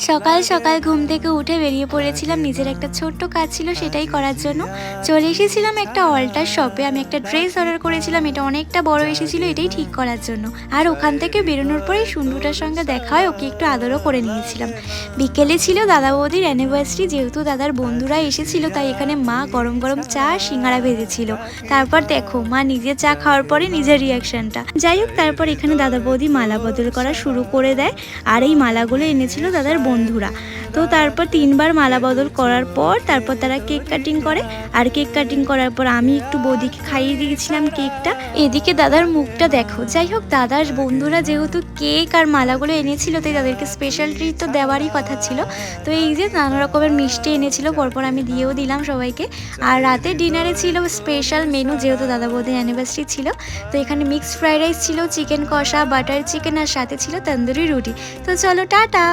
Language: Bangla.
সকাল সকাল ঘুম থেকে উঠে বেরিয়ে পড়েছিলাম, নিজের একটা ছোট্ট কাজ ছিল সেটাই করার জন্য। চলে এসেছিলাম একটা অল্টার শপে। আমি একটা ড্রেস অর্ডার করেছিলাম, এটা অনেকটা বড় এসেছিল, এটাই ঠিক করার জন্য। আর ওখান থেকে বেরোনোর পরেই সুন্ডুটার সঙ্গে দেখা হয়, ওকে একটু আদরও করে নিয়েছিলাম। বিকেলে ছিল দাদা বৌদির অ্যানিভার্সারি, যেহেতু দাদার বন্ধুরা এসেছিল তাই এখানে মা গরম গরম চা আর সিঙ্গারা ভেজেছিল। তারপর দেখো মা নিজে চা খাওয়ার পরে নিজের রিয়াকশনটা। যাই হোক, তারপর এখানে দাদা বৌদি মালা বদল করা শুরু করে দেয়। আর এই মালাগুলো এনেছিল দাদার বন্ধুরা। তো তারপর 3বার মালা বদল করার পর তারপর তারা কেক কাটিং করে। আর কেক কাটিং করার পর আমি একটু বৌদিকে খাইয়ে দিয়েছিলাম কেকটা। এদিকে দাদার মুখটা দেখো। যাই হোক, দাদার বন্ধুরা যেহেতু কেক আর মালাগুলো এনেছিল তাই তাদেরকে স্পেশাল ট্রিট তো দেওয়ারই কথা ছিল। তো এই যে নানা রকমের মিষ্টি এনেছিল, পরপর আমি দিয়েও দিলাম সবাইকে। আর রাতে ডিনারে ছিল স্পেশাল মেনু, যেহেতু দাদা বৌদির অ্যানিভার্সারি ছিল। তো এখানে মিক্সড ফ্রাইড রাইস ছিল, চিকেন কষা, বাটার চিকেন, আর সাথে ছিল তন্দুরি রুটি। তো চলো টাটা।